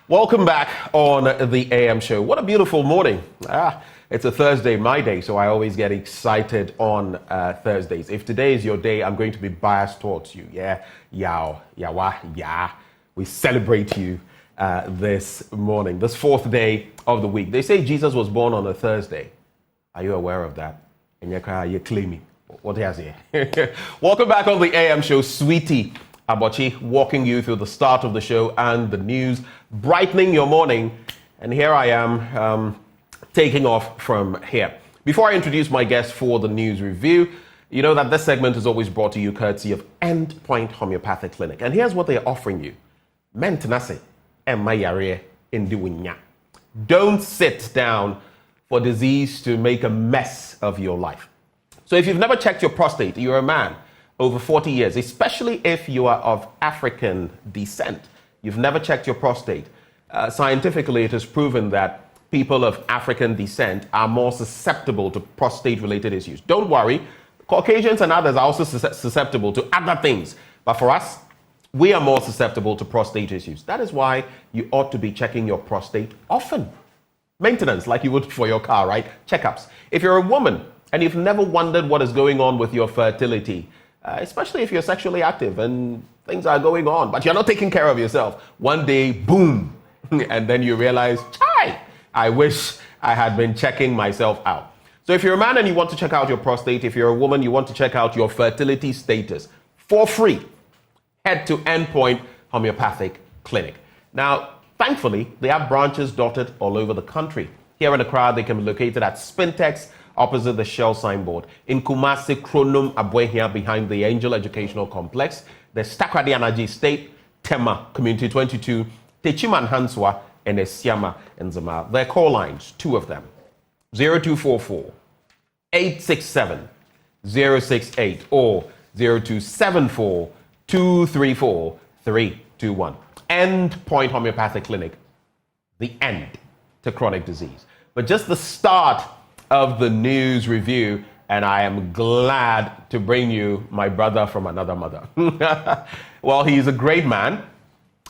Welcome back on the AM show. What a beautiful morning. It's a Thursday, my day, so I always get excited on Thursdays. If today is your day, I'm going to be biased towards you. We celebrate you this morning, this fourth day of the week. They say Jesus was born on a Thursday. Are you aware of that? And you're claiming. What has he? Welcome back on the AM show, Sweetie Abochi, walking you through the start of the show and the news, brightening your morning. And here I am, taking off from here. Before I introduce my guest for the news review, you know that this segment is always brought to you courtesy of Endpoint Homeopathic Clinic. And here's what they're offering you. Maintenance and mayare in. Don't sit down for disease to make a mess of your life. So if you've never checked your prostate, you're a man over 40 years, especially if you are of African descent, you've never checked your prostate. Scientifically, it is proven that people of African descent are more susceptible to prostate-related issues. Don't worry, Caucasians and others are also susceptible to other things. But for us, we are more susceptible to prostate issues. That is why you ought to be checking your prostate often. Maintenance, like you would for your car, right? Checkups. If you're a woman and you've never wondered what is going on with your fertility, especially if you're sexually active and things are going on, but you're not taking care of yourself, one day, boom, and then you realize, I wish I had been checking myself out. So if you're a man and you want to check out your prostate, if you're a woman, you want to check out your fertility status for free, head to Endpoint Homeopathic Clinic. Now, thankfully, they have branches dotted all over the country. Here in Accra, they can be located at Spintex, opposite the Shell signboard. In Kumasi, Kronum, Abuehia, behind the Angel Educational Complex. There's Takrady Energy State, Tema, Community 22, Techiman Hanswa, and Esiama and Zama. Their call lines, two of them, 0244 867 068 or 0274 234 321. Endpoint Homeopathic Clinic, the end to chronic disease. But just the start of the news review, and I am glad to bring you my brother from another mother. Well, he's a great man,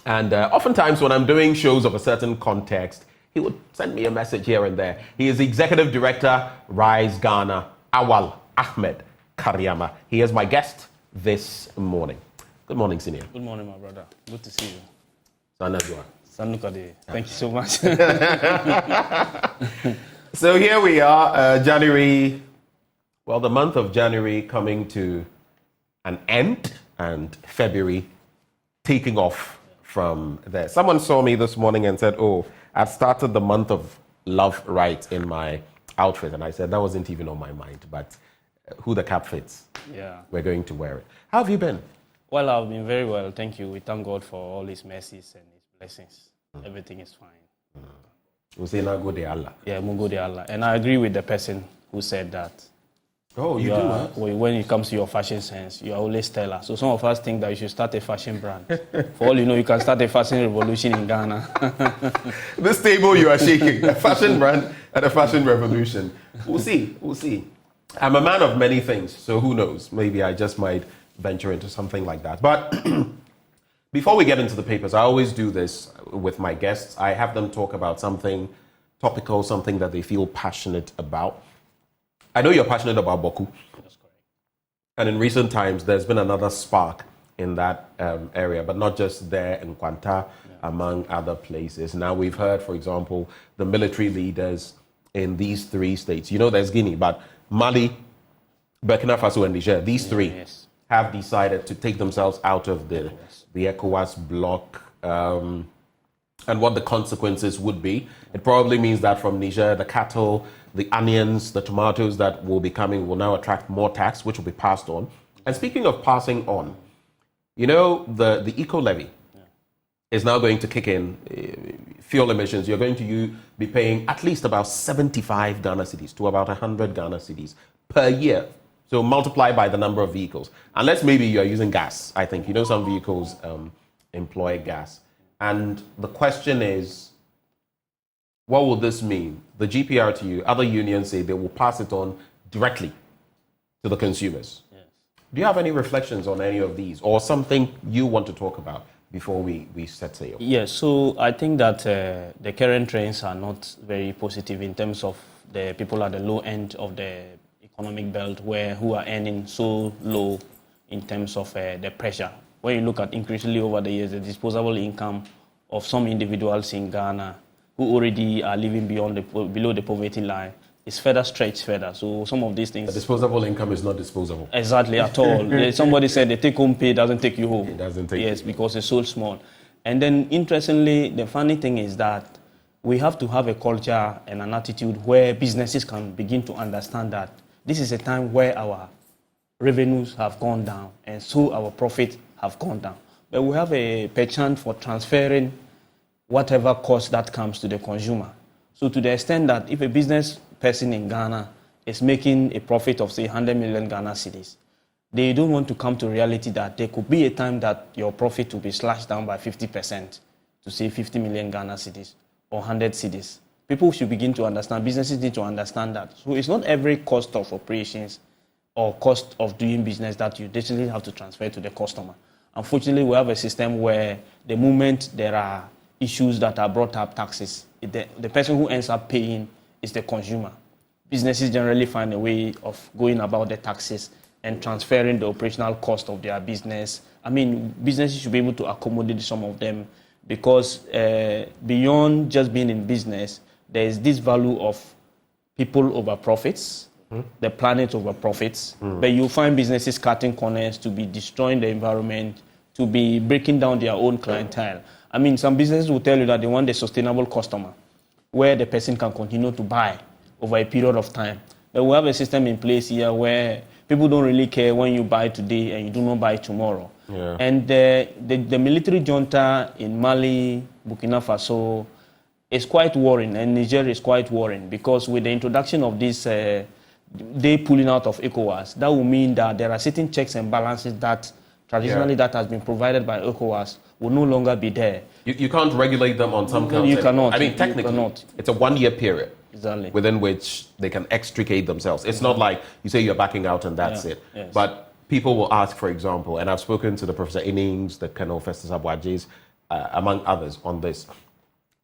and oftentimes when I'm doing shows of a certain context, he would send me a message here and there. He is the Executive Director, Rise Ghana, Awal Ahmed Karyama. He is my guest this morning. Good morning, Senior. Good morning, my brother. Good to see you. Sanadua. Sanukade. Thank you so much. So here we are, January, well, the month of January coming to an end, and February taking off from there. Someone saw me this morning and said, I've started the month of love right in my outfit. And I said, that wasn't even on my mind, but who the cap fits, we're going to wear it. How have you been? Well, I've been very well, thank you. We thank God for all his mercies and his blessings. Everything is fine. We say, now go to Allah. Yeah, we'll go to Allah. And I agree with the person who said that. Oh, you do, huh? When it comes to your fashion sense, you are always stellar. So some of us think that you should start a fashion brand. For all you know, you can start a fashion revolution in Ghana. This table you are shaking, a fashion brand and a fashion revolution. We'll see. I'm a man of many things, so who knows? Maybe I just might venture into something like that. But before we get into the papers, I always do this with my guests. I have them talk about something topical, something that they feel passionate about. I know you're passionate about Boku. That's correct. And in recent times, there's been another spark in that area, but not just there in Kwanta, among other places. Now we've heard, for example, the military leaders in these three states. You know, there's Guinea, but Mali, Burkina Faso, and Niger, these three have decided to take themselves out of the ECOWAS bloc, and what the consequences would be. It probably means that from Niger, the cattle, the onions, the tomatoes that will be coming will now attract more tax, which will be passed on. And speaking of passing on, you know, the eco-levy is now going to kick in fuel emissions. You're going to be paying at least about 75 Ghana cedis to about 100 Ghana cedis per year. So multiply by the number of vehicles. Unless maybe you're using gas, I think. You know, some vehicles employ gas. And the question is, what will this mean? The GPRTU, other unions say they will pass it on directly to the consumers. Yes. Do you have any reflections on any of these or something you want to talk about? before we set sail? Yes, so I think that the current trends are not very positive in terms of the people at the low end of the economic belt who are earning so low in terms of the pressure. When you look at increasingly over the years, the disposable income of some individuals in Ghana who already are living below the poverty line is further stretched further. So some of these things... The disposable income is not disposable. Exactly, at all. Somebody said the take-home pay doesn't take you home. It doesn't take Yes, because it's so small. And then, interestingly, the funny thing is that we have to have a culture and an attitude where businesses can begin to understand that this is a time where our revenues have gone down and so our profit have gone down. But we have a penchant for transferring whatever cost that comes to the consumer. So to the extent that if a business person in Ghana is making a profit of, say, 100 million Ghana cedis, they don't want to come to reality that there could be a time that your profit will be slashed down by 50% to, say, 50 million Ghana cedis or 100 cedis. People should begin to understand, businesses need to understand that. So it's not every cost of operations or cost of doing business that you definitely have to transfer to the customer. Unfortunately, we have a system where the moment there are issues that are brought up, taxes, the person who ends up paying is the consumer. Businesses generally find a way of going about the taxes and transferring the operational cost of their business. I mean, businesses should be able to accommodate some of them because beyond just being in business, there is this value of people over profits, the planet over profits. But you find businesses cutting corners to be destroying the environment, to be breaking down their own clientele. I mean, some businesses will tell you that they want a sustainable customer where the person can continue to buy over a period of time. But we have a system in place here where people don't really care when you buy today and you do not buy tomorrow. Yeah. And the military junta in Mali, Burkina Faso is quite worrying, and Niger is quite worrying because with the introduction of this, they pulling out of ECOWAS, that will mean that there are certain checks and balances that traditionally that has been provided by ECOWAS will no longer be there. You can't regulate them on some counts. You cannot. I mean, technically, it's a 1 year period. Exactly. Within which they can extricate themselves. It's not like you say you're backing out and that's it. Yes. But people will ask, for example, and I've spoken to the Professor Innings, the Colonel Festus Abwadjis, among others on this.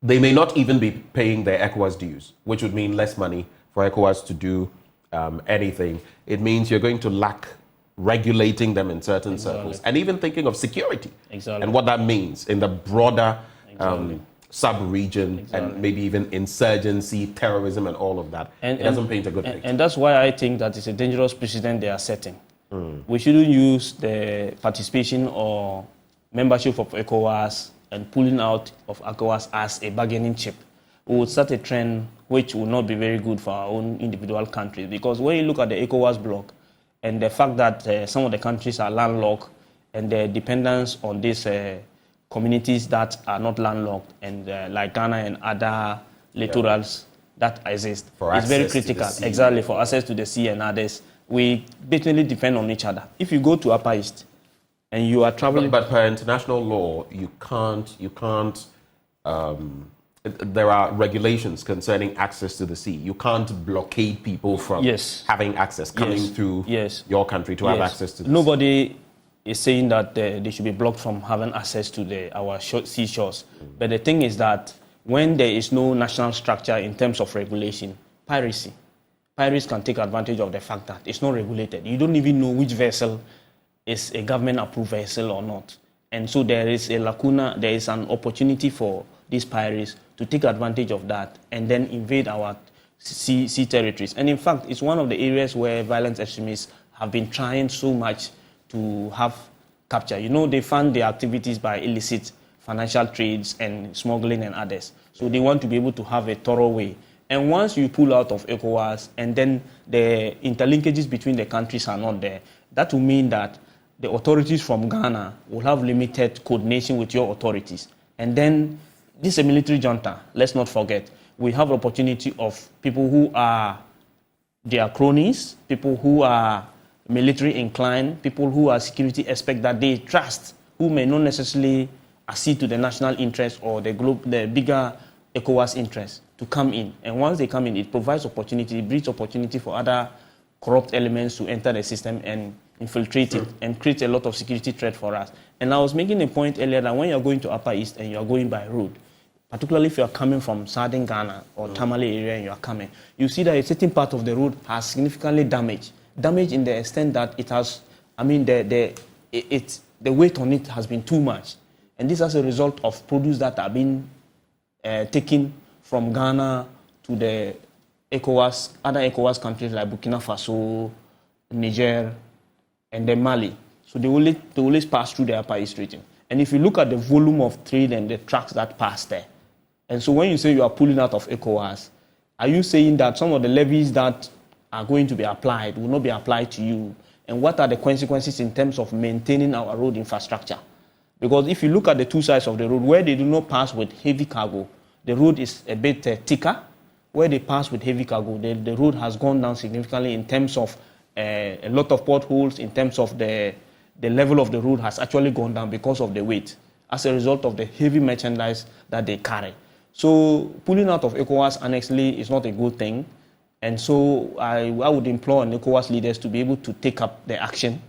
They may not even be paying their ECOWAS dues, which would mean less money for ECOWAS to do anything. It means you're going to lack regulating them in certain circles and even thinking of security and what that means in the broader sub-region and maybe even insurgency, terrorism and all of that. It doesn't paint a good picture. And that's why I think that it's a dangerous precedent they are setting. We shouldn't use the participation or membership of ECOWAS and pulling out of ECOWAS as a bargaining chip. We would start a trend which will not be very good for our own individual countries, because when you look at the ECOWAS bloc and the fact that some of the countries are landlocked and the dependence on these communities that are not landlocked and like Ghana and other littorals that exist is very critical. Exactly, for access to the sea and others. We basically depend on each other. If you go to Upper East and you are traveling... But per international law, you can't there are regulations concerning access to the sea. You can't blockade people from having access, coming through your country to have access to the sea. Nobody is saying that they should be blocked from having access to our seashores. But the thing is that when there is no national structure in terms of regulation, pirates can take advantage of the fact that it's not regulated. You don't even know which vessel is a government-approved vessel or not. And so there is a lacuna, there is an opportunity for these pirates to take advantage of that and then invade our sea territories. And in fact, it's one of the areas where violent extremists have been trying so much to have capture. You know, they fund their activities by illicit financial trades and smuggling and others. So they want to be able to have a thorough way. And once you pull out of ECOWAS and then the interlinkages between the countries are not there, that will mean that the authorities from Ghana will have limited coordination with your authorities. And then this is a military junta, let's not forget. We have opportunity of people who are their cronies, people who are military inclined, people who are security experts that they trust, who may not necessarily accede to the national interest or the bigger ECOWAS interest to come in. And once they come in, it provides opportunity, it breeds opportunity for other corrupt elements to enter the system and infiltrate it and create a lot of security threat for us. And I was making a point earlier that when you're going to Upper East and you're going by road, particularly if you're coming from Southern Ghana or Tamale area and you're coming, you see that a certain part of the road has significantly damaged. Damaged in the extent that it has, the weight on it has been too much. And this as a result of produce that have been taken from Ghana to the ECOWAS, other ECOWAS countries like Burkina Faso, Niger, and then Mali. So they always pass through the Upper East region. And if you look at the volume of trade and the trucks that pass there, and so when you say you are pulling out of ECOWAS, are you saying that some of the levies that are going to be applied will not be applied to you? And what are the consequences in terms of maintaining our road infrastructure? Because if you look at the two sides of the road, where they do not pass with heavy cargo, the road is a bit thicker. Where they pass with heavy cargo, the road has gone down significantly in terms of a lot of potholes, in terms of the level of the road has actually gone down because of the weight, as a result of the heavy merchandise that they carry. So pulling out of ECOWAS, honestly, is not a good thing. And so I would implore ECOWAS leaders to be able to take up the action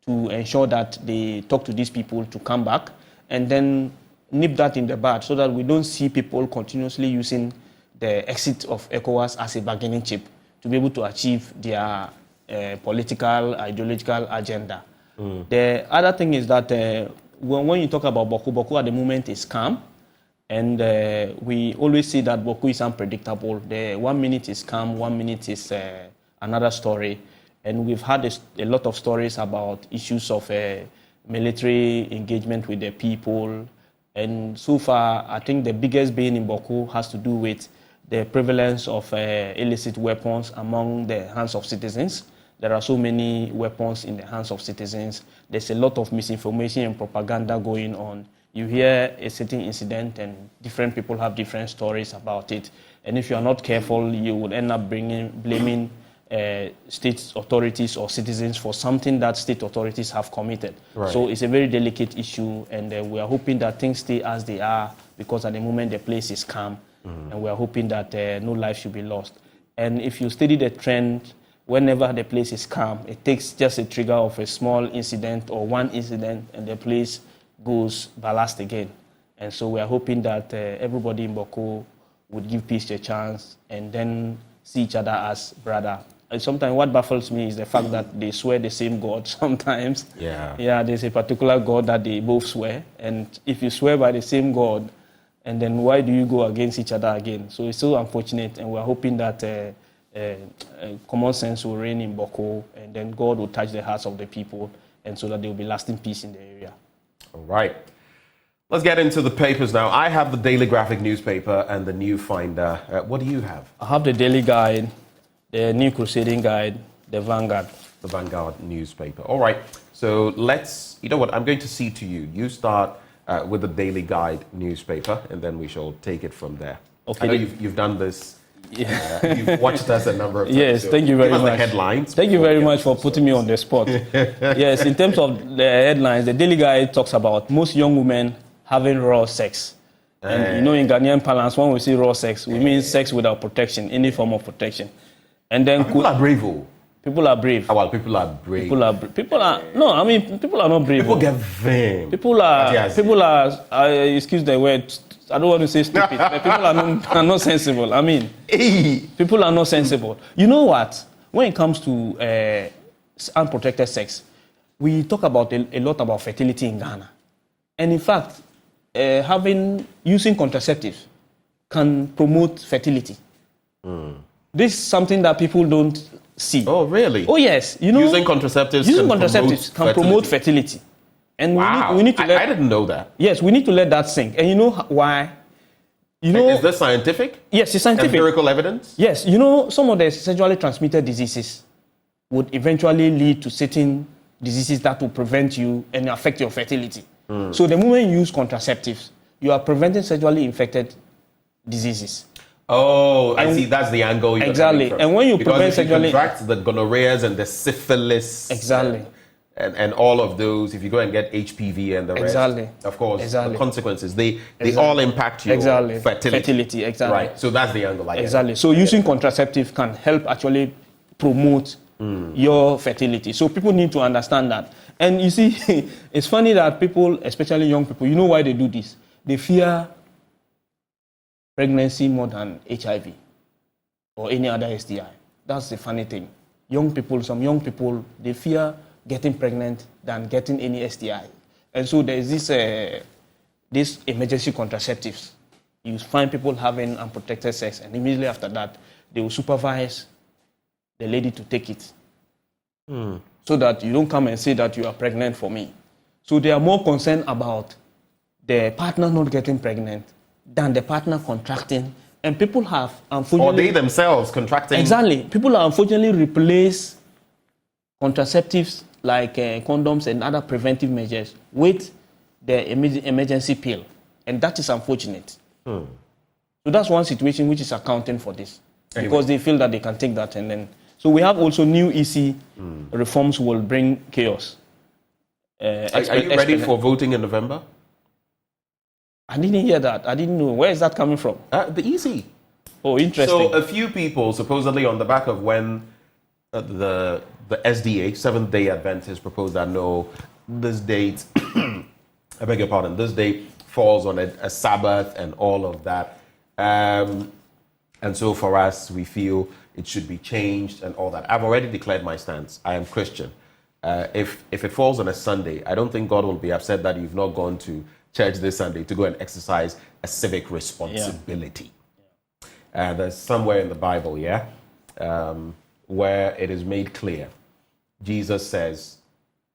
to ensure that they talk to these people to come back and then nip that in the bud so that we don't see people continuously using the exit of ECOWAS as a bargaining chip to be able to achieve their political, ideological agenda. The other thing is that when you talk about Boku at the moment is calm. And we always say that Boku is unpredictable. The 1 minute is calm, 1 minute is another story. And we've had a lot of stories about issues of military engagement with the people. And so far, I think the biggest bane in Boku has to do with the prevalence of illicit weapons among the hands of citizens. There are so many weapons in the hands of citizens. There's a lot of misinformation and propaganda going on. You hear a certain incident and different people have different stories about it. And if you are not careful, you would end up blaming state authorities or citizens for something that state authorities have committed. Right. So it's a very delicate issue, and we are hoping that things stay as they are, because at the moment the place is calm, and we are hoping that no life should be lost. And if you study the trend, whenever the place is calm, it takes just a trigger of a small incident or one incident and the place goes ballast again. And so we are hoping that everybody in Boku would give peace a chance and then see each other as brother. And sometimes what baffles me is the fact that they swear the same God sometimes. Yeah, there's a particular God that they both swear. And if you swear by the same God, and then why do you go against each other again? So it's so unfortunate, and we're hoping that common sense will reign in Boku, and then God will touch the hearts of the people, and so that there will be lasting peace in the area. All right. Let's get into the papers now. I have the Daily Graphic newspaper and the New Finder. What do you have? I have the Daily Guide, the New Crusading Guide, the Vanguard. The Vanguard newspaper. All right. So let's, you know what, I'm going to see to you. You start with the Daily Guide newspaper, and then we shall take it from there. Okay. I know you've done this. Yeah. You've watched us a number of times. Yes, so thank you very much. The headlines. Thank you very much for putting me on the spot. Yes, in terms of the headlines, the Daily Guide talks about most young women having raw sex. And you know, in Ghanaian parlance, when we say raw sex, we mean sex without protection, any form of protection. And then people are brave. People are brave. Oh, well, people are brave. People are no, I mean, people are not brave. People get vain. People are, excuse the word, I don't want to say stupid, but people are not sensible. I mean, people are not sensible. You know what? When it comes to unprotected sex, we talk about a lot about fertility in Ghana. And in fact, using contraceptives can promote fertility. This is something that people don't see. Oh, really? Oh, yes. You know, using contraceptives can promote fertility. And wow. we need to I didn't know that. Yes, we need to let that sink. And you know why? You know, is this scientific? Yes, it's scientific. Empirical evidence? Yes. You know, some of the sexually transmitted diseases would eventually lead to certain diseases that will prevent you and affect your fertility. So the moment you use contraceptives, you are preventing sexually infected diseases. Oh, I see. That's the angle. Exactly. And when you prevent sexually, contract the gonorrheas and the syphilis, exactly, and all of those, if you go and get HPV and the rest, exactly, of course, exactly, the consequences they all impact your fertility. Exactly. Right. So that's the angle. Exactly. So using contraceptive can help actually promote your fertility. So people need to understand that. And you see, it's funny that people, especially young people, you know why they do this? They fear pregnancy more than HIV or any other STI. That's the funny thing. Young people, some young people, they fear getting pregnant than getting any STI. And so there's this emergency contraceptives. You find people having unprotected sex, and immediately after that, they will supervise the lady to take it. So that you don't come and say that you are pregnant for me. So they are more concerned about the partner not getting pregnant than the partner contracting. And people have, unfortunately... Or they themselves contracting. Exactly. People have unfortunately replaced contraceptives like condoms and other preventive measures with the emergency pill. And that is unfortunate. So that's one situation which is accounting for this. Anyway. Because they feel that they can take that and then... So we have also new EC reforms will bring chaos. Are you ready for voting in November? I didn't hear that. I didn't know. Where is that coming from? The EC. Oh, interesting. So a few people, supposedly on the back of when the SDA, Seventh-day Adventists, proposed that no, this date, I beg your pardon, this date falls on a Sabbath and all of that. And so for us, we feel it should be changed and all that. I've already declared my stance. I am Christian. If it falls on a Sunday, I don't think God will be upset that you've not gone to church this Sunday to go and exercise a civic responsibility. There's somewhere in the Bible, where it is made clear. Jesus says,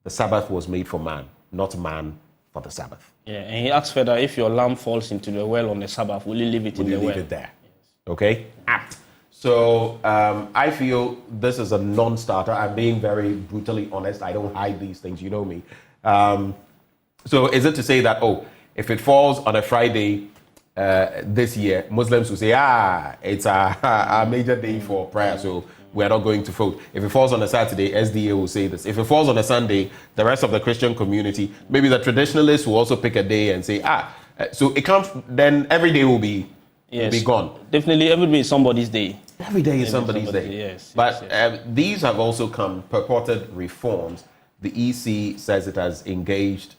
the Sabbath was made for man, not man for the Sabbath. Yeah, and he asks further, if your lamb falls into the well on the Sabbath, will you leave it in the well? Will you leave it there? Yes. Okay? Apt. So I feel this is a non-starter. I'm being very brutally honest. I don't hide these things. You know me. So is it to say that, if it falls on a Friday this year, Muslims will say, it's a major day for prayer, so we are not going to vote. If it falls on a Saturday, SDA will say this. If it falls on a Sunday, the rest of the Christian community, maybe the traditionalists will also pick a day and say, so it can't, then every day will be gone. Definitely, every day is somebody's day. Every day is somebody's day. Yes. But these have also come purported reforms. The EC says it has engaged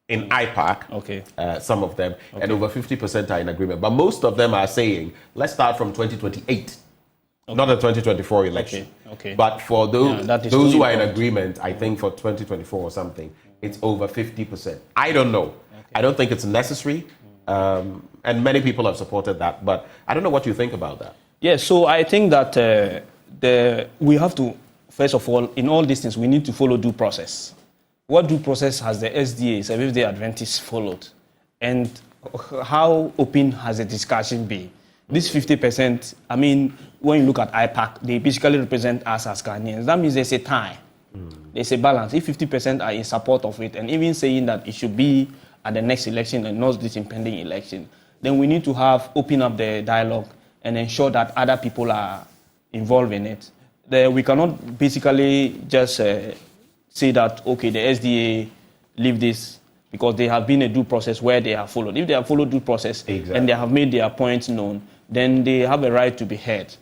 in IPAC, some of them, and over 50% are in agreement. But most of them are saying, let's start from 2028, not the 2024 election. But for those who are in agreement, I think for 2024 or something, it's over 50%. I don't know. I don't think it's necessary. And many people have supported that. But I don't know what you think about that. Yes, so I think that we have to, first of all, in all these things, we need to follow due process. What due process has the SDA, Seventh-day Adventists, followed? And how open has the discussion been? This 50%, I mean, when you look at IPAC, they basically represent us as Ghanaians. That means there's a tie. There's a balance. If 50% are in support of it, and even saying that it should be at the next election and not this impending election, then we need to open up the dialogue and ensure that other people are involved in it. We cannot basically just say that, the SDA leave this because they have been a due process where they have followed. If they have followed due process and they have made their points known, then they have a right to be heard.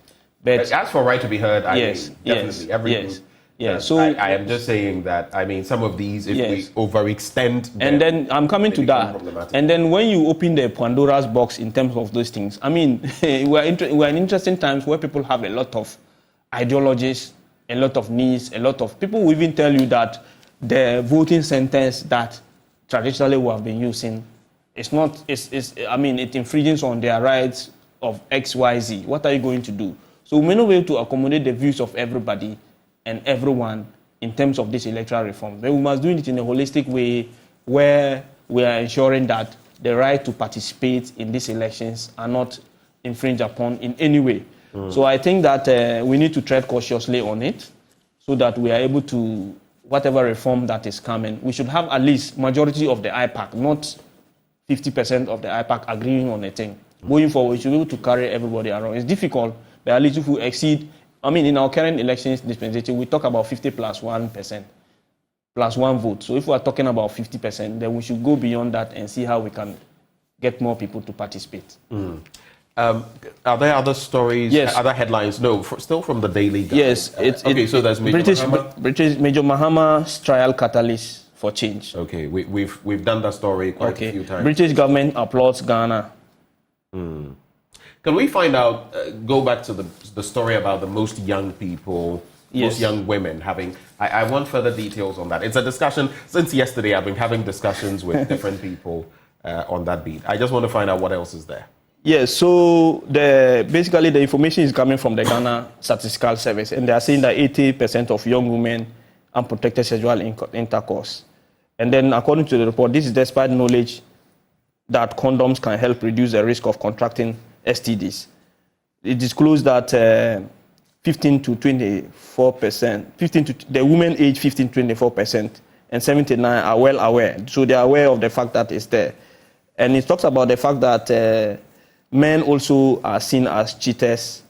But as for right to be heard, I mean, definitely every group. So I am just saying that, I mean, some of these, if we overextend them, and then I'm coming to that. And then when you open the Pandora's box in terms of those things, I mean, we're in interesting times where people have a lot of ideologies, a lot of needs, a lot of people will even tell you that the voting sentence that traditionally we have been using it infringes on their rights of XYZ. What are you going to do? So we may not be able to accommodate the views of everybody and everyone in terms of this electoral reform. But we must do it in a holistic way where we are ensuring that the right to participate in these elections are not infringed upon in any way. So I think that we need to tread cautiously on it so that we are able to, whatever reform that is coming, we should have at least majority of the IPAC, not 50% of the IPAC agreeing on a thing. Going forward, we should be able to carry everybody around. It's difficult, but at least if we exceed, in our current elections dispensation, we talk about 50 plus 1%, plus one vote. So if we are talking about 50%, then we should go beyond that and see how we can get more people to participate. Are there other stories, Yes. other headlines? No, still from the Daily Guide. Yes. So there's British Major Mahama's trial catalyst for change. Okay, we've done that story quite a few times. British government applauds Ghana. Can we find out, go back to the story about the most young people, most young women having, I want further details on that. It's a discussion, since yesterday I've been having discussions with different people on that beat. I just want to find out what else is there. Yes, so basically the information is coming from the Ghana Statistical Service, and they are saying that 80% of young women unprotected sexual intercourse. And then according to the report, this is despite knowledge that condoms can help reduce the risk of contracting STDs. It disclosed that 15 to 24%, the women aged 15 to 24%, and 79 are well aware. So they are aware of the fact that it's there. And it talks about the fact that men also are seen as cheaters.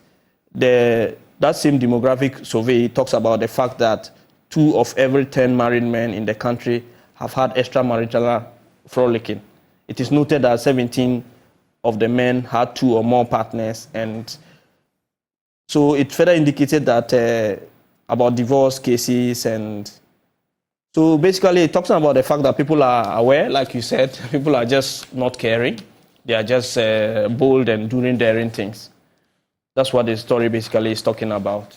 That same demographic survey talks about the fact that 2 of every 10 married men in the country have had extramarital frolicking. It is noted that 17 of the men had 2 or more partners, and so it further indicated that about divorce cases. And so basically it talks about the fact that people are aware, like you said, people are just not caring. They are just bold and doing daring things. That's what the story basically is talking about.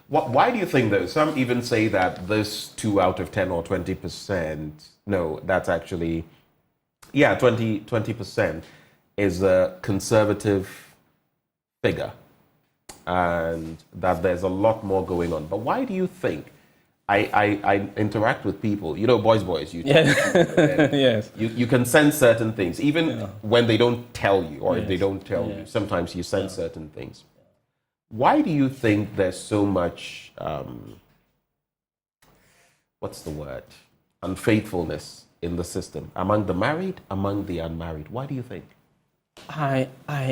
Why do you think, though? Some even say that this 2 out of 10 or 20%, no, that's actually, 20% is a conservative figure, and that there's a lot more going on. But why do you think? I interact with people, boys, you Yes. You can sense certain things, even when they don't tell you, or if they don't tell you, sometimes you sense certain things. Why do you think there's so much, unfaithfulness in the system, among the married, among the unmarried? Why do you think? I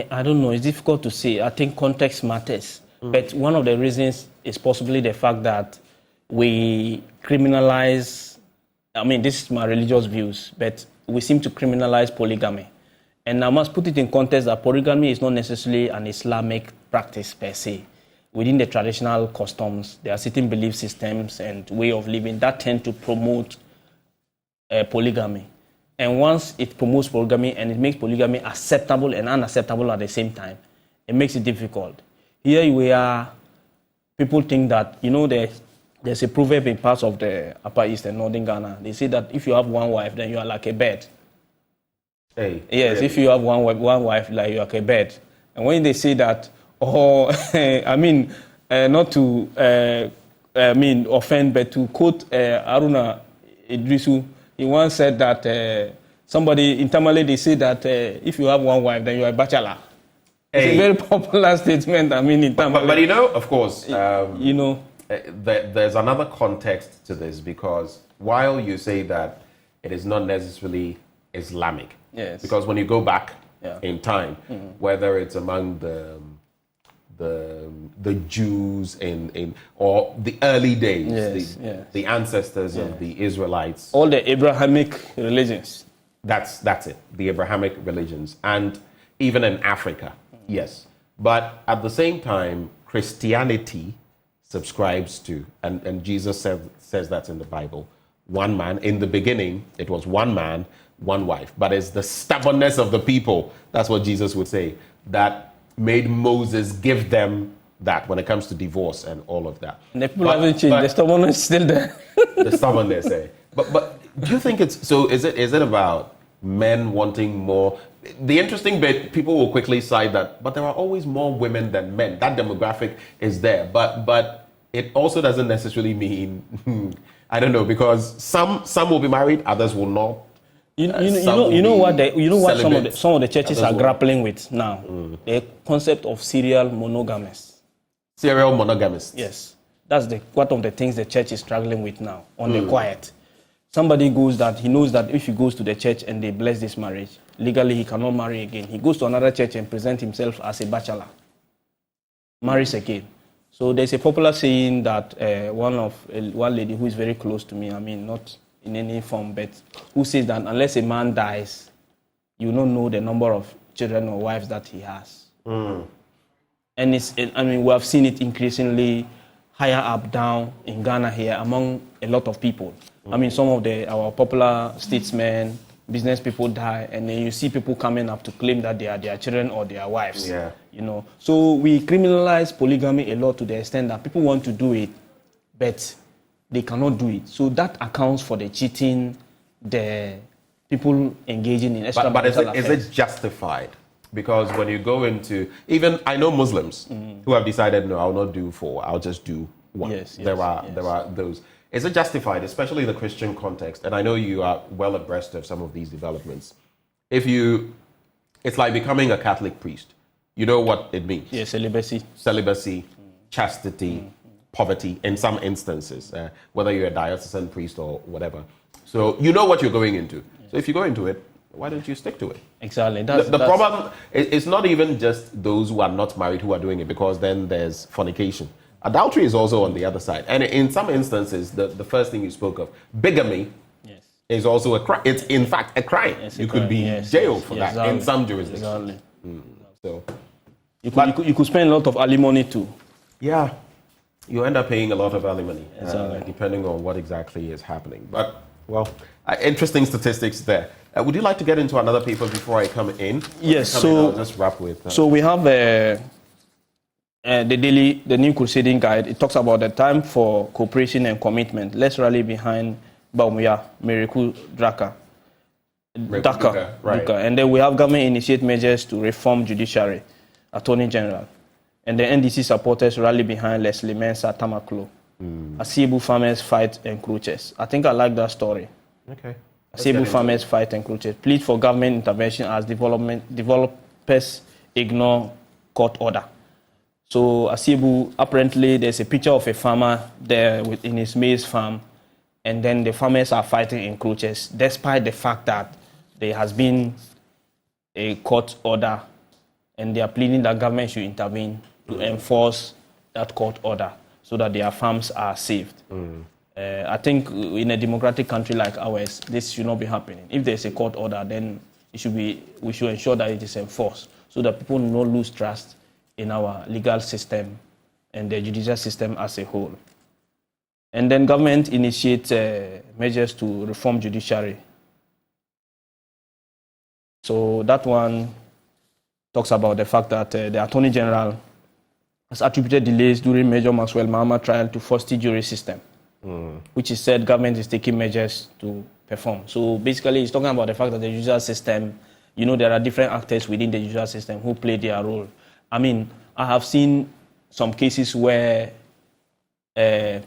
don't know. It's difficult to say. I think context matters. But one of the reasons is possibly the fact that we criminalize, this is my religious views, but we seem to criminalize polygamy. And I must put it in context that polygamy is not necessarily an Islamic practice per se. Within the traditional customs, there are certain belief systems and way of living that tend to promote polygamy. And once it promotes polygamy and it makes polygamy acceptable and unacceptable at the same time, it makes it difficult. Here we are, people think that, there's a proverb in parts of the Upper East and Northern Ghana. They say that if you have one wife, then you are like a bird. Hey, yes, really? If you have one wife, like you are like a bird. And when they say that, not to offend, but to quote Aruna Idrisu, he once said that somebody in Tamale, they say that if you have one wife, then you are a bachelor. It's a very popular statement, in Tamale. But of course, there's another context to this, because while you say that it is not necessarily Islamic, yes, because when you go back in time, whether it's among the Jews or the early days, the ancestors of the Israelites, all the Abrahamic religions. That's it, the Abrahamic religions, and even in Africa, yes. But at the same time, Christianity subscribes to, and Jesus says that in the Bible, one man. In the beginning, it was one man, one wife. But it's the stubbornness of the people, that's what Jesus would say, that made Moses give them that when it comes to divorce and all of that. And the people haven't changed. The stubbornness is still there. The stubbornness, But do you think is it about men wanting more? The interesting bit, people will quickly cite that, but there are always more women than men. That demographic is there, but it also doesn't necessarily mean, I don't know, because some will be married, others will not. You know what some of the churches are grappling with now? The concept of serial monogamists. Serial monogamists. Yes, that's one of the things the church is struggling with now on the quiet. Somebody he knows that if he goes to the church and they bless this marriage, legally he cannot marry again. He goes to another church and presents himself as a bachelor, marries again. So there's a popular saying that one lady who is very close to me, not in any form, but who says that unless a man dies, you don't know the number of children or wives that he has. And we have seen it increasingly higher up, down in Ghana here among a lot of people. Some of our popular statesmen, business people die, and then you see people coming up to claim that they are their children or their wives. Yeah. So we criminalize polygamy a lot to the extent that people want to do it, but they cannot do it. So that accounts for the cheating, the people engaging in extramarital But is it justified? Because when you go into, even I know Muslims who have decided, no, I'll not do 4, I'll just do 1. There are those. Is it justified, especially in the Christian context? And I know you are well abreast of some of these developments. It's like becoming a Catholic priest. You know what it means. Yes, celibacy, chastity, poverty, in some instances, whether you're a diocesan priest or whatever. So you know what you're going into. So if you go into it, why don't you stick to it? Exactly. The problem is not even just those who are not married who are doing it, because then there's fornication. Adultery is also on the other side. And in some instances, the first thing you spoke of, bigamy, is also a crime. It's in fact a crime. You could be jailed for that in some jurisdictions. Exactly. So you could spend a lot of alimony too. Yeah. You end up paying a lot of alimony, depending on what exactly is happening. But, interesting statistics there. Would you like to get into another paper before I come in? Yes, I'll just wrap with... So we have the New Crusading Guide. It talks about the time for cooperation and commitment. Let's rally behind Baumia, Miracle Draka. Right. And then we have government initiate measures to reform judiciary, Attorney General. And the NDC supporters rally behind Leslie Mensah Tamaklo. Asibu farmers fight encroachers. I think I like that story. Okay. Asibu farmers fight encroachers. Plead for government intervention as developers ignore court order. So Asibu, apparently there's a picture of a farmer there in his maize farm, and then the farmers are fighting encroachers, despite the fact that there has been a court order, and they are pleading that government should intervene to enforce that court order so that their farms are saved. I think in a democratic country like ours, this should not be happening. If there's a court order, then we should ensure that it is enforced so that people do not lose trust in our legal system and the judicial system as a whole. And then government initiates measures to reform judiciary. So that one talks about the fact that the Attorney General has attributed delays during Major Maxwell Mahama trial to faulty jury system, which is said government is taking measures to perform. So basically, it's talking about the fact that the judicial system, there are different actors within the judicial system who play their role. I have seen some cases where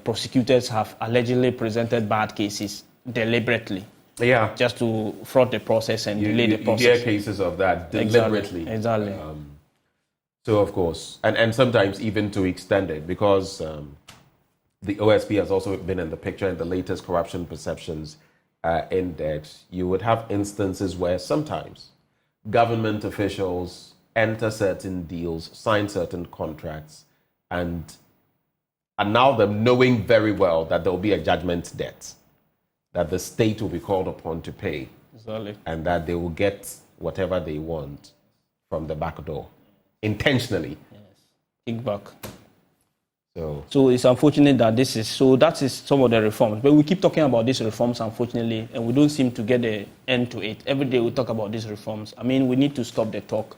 prosecutors have allegedly presented bad cases deliberately. Yeah. Just to fraud the process and delay the process. You hear cases of that deliberately. Exactly. So, of course, and sometimes even to extend it, because the OSP has also been in the picture in the latest corruption perceptions index. You would have instances where sometimes government officials enter certain deals, sign certain contracts, and allow them knowing very well that there will be a judgment debt that the state will be called upon to pay. Exactly. And that they will get whatever they want from the back door, intentionally. Yes. Kickback. So it's unfortunate that that is some of the reforms. But we keep talking about these reforms, unfortunately, and we don't seem to get the end to it. Every day we talk about these reforms. We need to stop the talk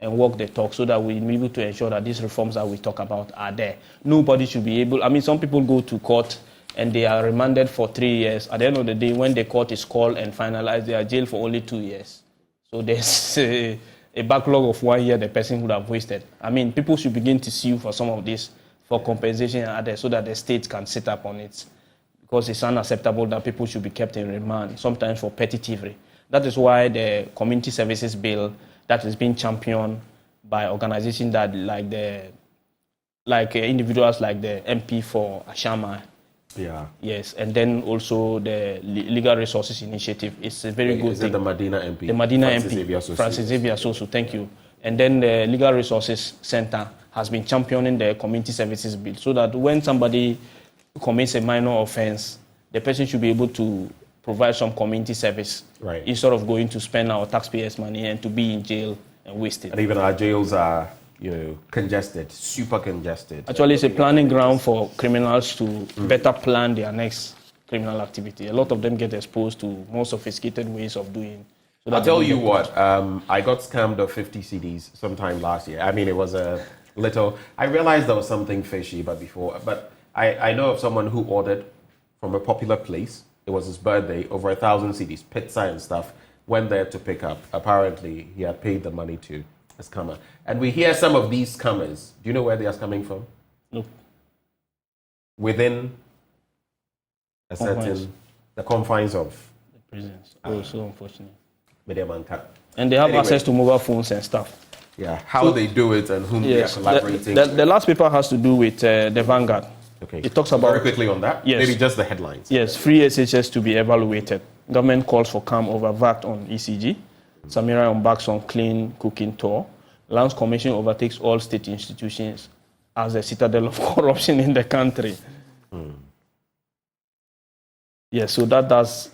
and walk the talk so that we're able to ensure that these reforms that we talk about are there. Nobody should be able... some people go to court and they are remanded for 3 years. At the end of the day, when the court is called and finalized, they are jailed for only 2 years. So there's a backlog of 1 year the person would have wasted. People should begin to sue for some of this, for compensation and others, so that the state can sit up on it. Because it's unacceptable that people should be kept in remand, sometimes for petty thievery. That is why the Community Services Bill that is being championed by organizations that individuals like the MP for Ashama. Yeah. Yes, and then also the Legal Resources Initiative. It's a very good thing. Is it the Medina MP? The Medina Francis MP, Francis Xavier Soso, thank you. And then the Legal Resources Center has been championing the Community Services Bill so that when somebody commits a minor offense, the person should be able to provide some community service, right, instead of going to spend our taxpayers' money and to be in jail and wasted. And even our jails are, congested, super congested. Actually, it's a planning ground for criminals to better plan their next criminal activity. A lot of them get exposed to more sophisticated ways of doing. So I'll tell you what, I got scammed of 50 CDs sometime last year. I mean, it was a little, I realized there was something fishy, but I know of someone who ordered from a popular place. It was his birthday, over 1,000 CDs, pizza and stuff, went there to pick up. Apparently, he had paid the money to a scammer. And we hear some of these scammers. Do you know where they are coming from? No. Within a certain, the confines of the prisons. Oh, so unfortunate. And they have access to mobile phones and stuff. Yeah, how they do it and whom they are collaborating. The last paper has to do with the Vanguard. Okay. It talks about... Very quickly on that? Yes. Maybe just the headlines. Yes, free SHS to be evaluated. Government calls for calm over VAT on ECG. Samira embarks on clean cooking tour. Lands Commission overtakes all state institutions as a citadel of corruption in the country. Yes, so that does...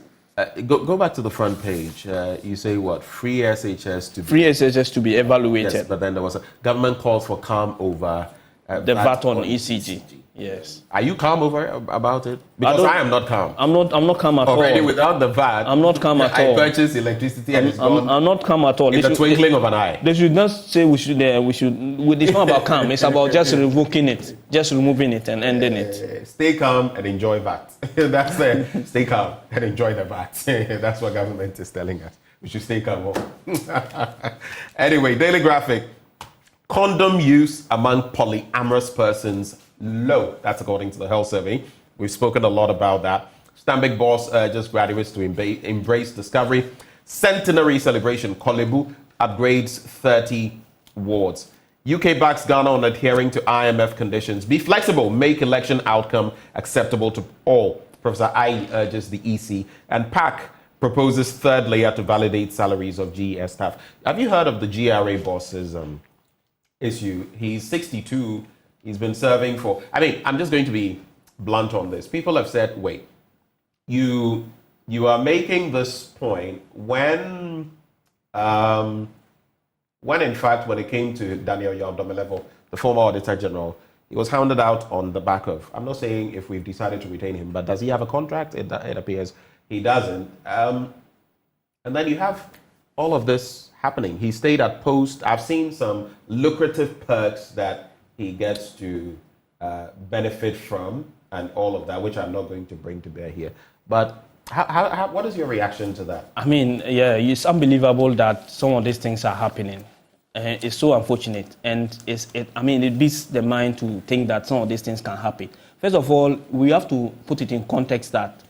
Go back to the front page. You say what? Free SHS to be evaluated. Yes, but then there was a government calls for calm over the VAT on ECG. Yes. Are you calm about it? Because I am not calm. I'm not calm at all. Already without the VAT, I'm not calm at all. I purchased electricity and it's gone. I'm not calm at all. In the twinkling of an eye. They should not say we should. It's not about calm. It's about just revoking it, just removing it and ending it. Stay calm and enjoy VAT. That's it. Stay calm and enjoy the VAT. That's what government is telling us. We should stay calm. Anyway, Daily Graphic. Condom use among polyamorous persons low. That's according to the health survey. We've spoken a lot about that. Stanbic boss urges graduates to embrace discovery. Centenary celebration. Kolebu upgrades 30 wards. UK backs Ghana on adhering to IMF conditions. Be flexible. Make election outcome acceptable to all. Professor Ai urges the EC. And PAC proposes third layer to validate salaries of GES staff. Have you heard of the GRA boss's issue? He's 62. He's been serving for... I mean, I'm just going to be blunt on this. People have said, wait, you are making this point when in fact, when it came to Daniel Yaudomelevo, the former Auditor General, he was hounded out on the back of... I'm not saying if we've decided to retain him, but does he have a contract? It appears he doesn't. And then you have all of this happening. He stayed at post. I've seen some lucrative perks that he gets to benefit from and all of that, which I'm not going to bring to bear here. But what is your reaction to that? I mean, yeah, it's unbelievable that some of these things are happening. It's so unfortunate. And it beats the mind to think that some of these things can happen. First of all, we have to put it in context that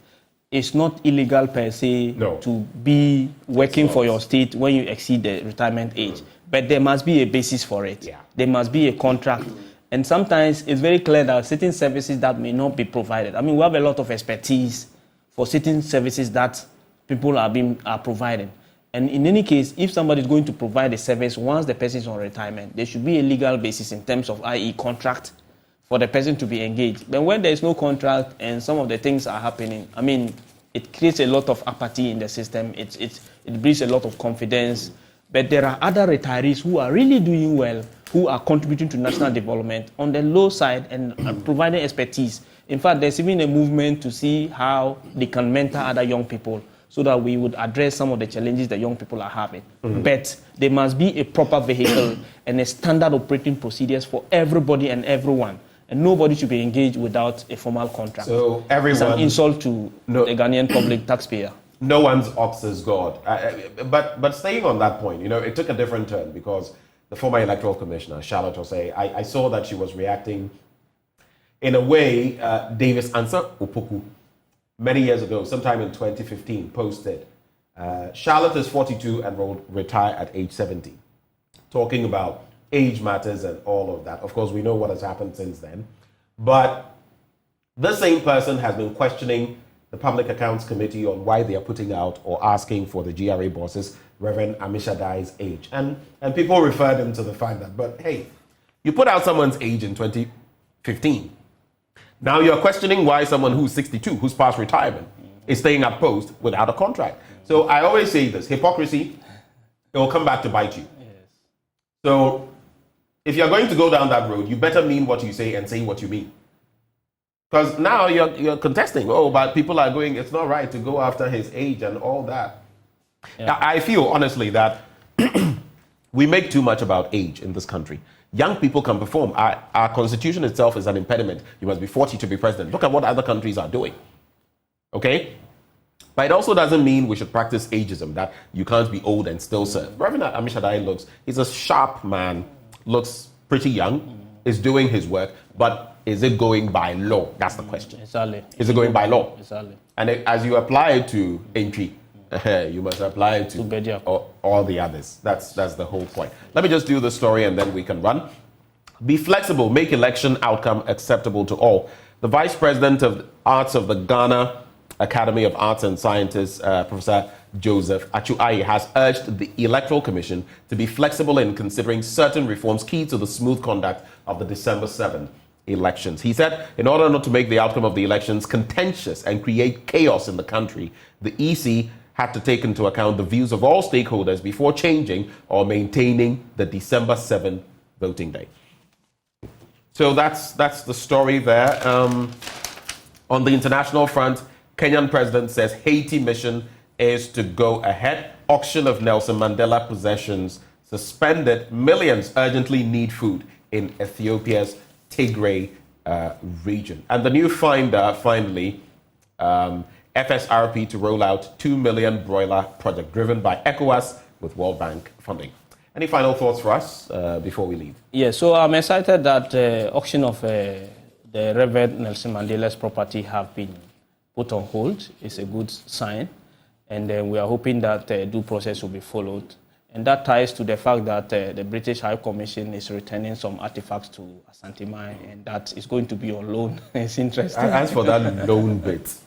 it's not illegal per se to be working for your state when you exceed the retirement age. But there must be a basis for it. Yeah. There must be a contract. And sometimes it's very clear that certain services that may not be provided. I mean, we have a lot of expertise for certain services that people are providing. And in any case, if somebody is going to provide a service once the person is on retirement, there should be a legal basis in terms of, i.e. contract, for the person to be engaged. But when there is no contract and some of the things are happening, I mean, it creates a lot of apathy in the system. It breeds a lot of confidence. But there are other retirees who are really doing well, who are contributing to national development on the low side and providing expertise. In fact, there's even a movement to see how they can mentor other young people so that we would address some of the challenges that young people are having. But there must be a proper vehicle and a standard operating procedures for everybody and everyone. And nobody should be engaged without a formal contract. So everyone... It's an insult to the Ghanaian public taxpayer. No one's ox is God. But staying on that point, it took a different turn because the former Electoral Commissioner, Charlotte Osei, I saw that she was reacting in a way. Davis Ansah Opoku, many years ago, sometime in 2015, posted, Charlotte is 42 and will retire at age 70, talking about age matters and all of that. Of course, we know what has happened since then. But the same person has been questioning the Public Accounts Committee on why they are putting out or asking for the GRA bosses, Reverend Amishadai's age. And people refer them to the fact that, but hey, you put out someone's age in 2015. Now you're questioning why someone who's 62, who's past retirement, is staying at post without a contract. So I always say this, hypocrisy, it will come back to bite you. So if you're going to go down that road, you better mean what you say and say what you mean. Because now you're contesting, but people are going, it's not right to go after his age and all that. Yeah. I feel, honestly, that we make too much about age in this country. Young people can perform. Our constitution itself is an impediment. You must be 40 to be president. Look at what other countries are doing. Okay? But it also doesn't mean we should practice ageism, that you can't be old and still serve. Reverend Amishadai he's a sharp man, looks pretty young, is doing his work, but is it going by law? That's the question. Exactly. Is it going by law? Exactly. And as you apply it to entry, you must apply it to all the others. That's the whole point. Let me just do the story and then we can run. Be flexible, make election outcome acceptable to all. The Vice President of Arts of the Ghana Academy of Arts and Sciences, Professor Joseph Achuaye, has urged the Electoral Commission to be flexible in considering certain reforms key to the smooth conduct of the December 7th elections. He said, in order not to make the outcome of the elections contentious and create chaos in the country, the EC had to take into account the views of all stakeholders before changing or maintaining the December 7th voting day. So that's the story there. On the international front, Kenyan president says Haiti mission is to go ahead. Auction of Nelson Mandela possessions suspended. Millions urgently need food in Ethiopia's Tigray region. And the new finder, finally, FSRP to roll out 2 million broiler project driven by ECOWAS with World Bank funding. Any final thoughts for us before we leave? Yeah, so I'm excited that auction of the Reverend Nelson Mandela's property have been put on hold. It's a good sign. And we are hoping that due process will be followed. And that ties to the fact that the British High Commission is returning some artifacts to Asante Mine, and that is going to be on loan. It's interesting. As for that loan bit,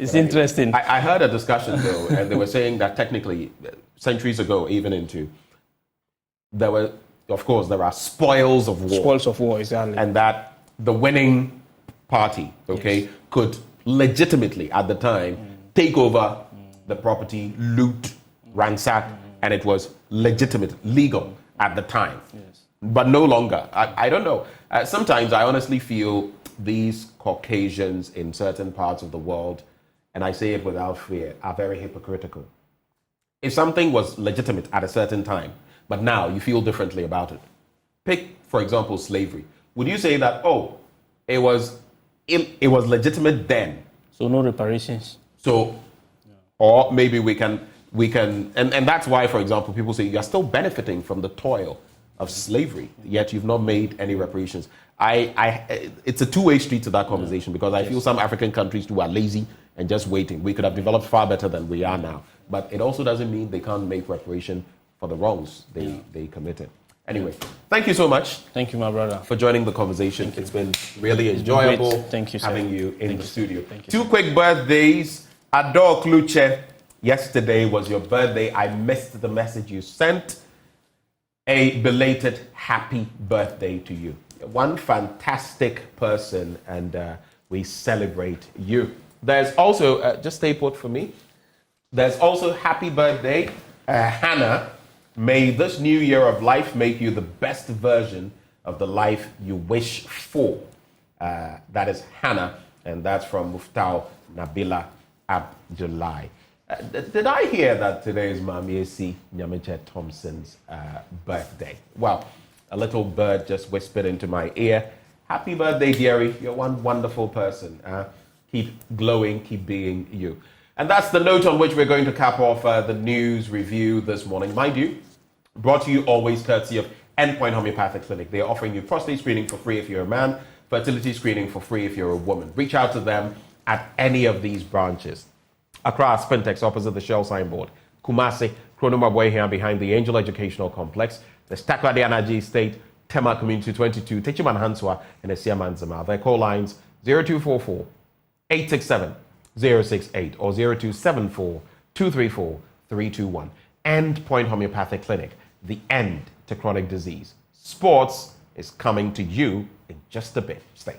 it's interesting. I heard a discussion though, and they were saying that technically, centuries ago, there are spoils of war. Spoils of war, exactly. And that the winning party, could legitimately at the time take over the property, loot, ransack, and it was legitimate, legal at the time. Yes. But no longer. I don't know. Sometimes I honestly feel these Caucasians in certain parts of the world, and I say it without fear, are very hypocritical. If something was legitimate at a certain time, but now you feel differently about it. Pick, for example, slavery. Would you say that, it was legitimate then? So no reparations. So, or maybe we can, and that's why, for example, people say you're still benefiting from the toil of slavery, yet you've not made any reparations. It's a two-way street to that conversation, because I feel some African countries too are lazy and just waiting. We could have developed far better than we are now. But it also doesn't mean they can't make reparation for the wrongs they committed. Anyway, thank you so much. Thank you, my brother, for joining the conversation. It's been really enjoyable having you in the studio. Two quick birthdays. Adore Kluche, yesterday was your birthday. I missed the message you sent. A belated happy birthday to you. One fantastic person, and we celebrate you. There's also, just stay put for me. There's also happy birthday, Hannah. May this new year of life make you the best version of the life you wish for. That is Hannah, and that's from Muftau Nabila Abdullahi. Did I hear that today is Mamiesi Nyamiche Thompson's birthday? Well, a little bird just whispered into my ear, happy birthday, dearie. You're one wonderful person. Keep glowing, keep being you. And that's the note on which we're going to cap off the news review this morning. Mind you, brought to you always courtesy of Endpoint Homeopathic Clinic. They are offering you prostate screening for free if you're a man, fertility screening for free if you're a woman. Reach out to them at any of these branches. Accra, Spintex, opposite the Shell signboard. Kumasi, Kronoma here behind the Angel Educational Complex. The Stakwadi Energy Estate, Tema Community 22, Techiman Hanswa, and the Siaman Zama. Their call lines 0244 867 068 or 0274 234 321. Endpoint Homeopathic Clinic, the end to chronic disease. Sports is coming to you in just a bit. Stay.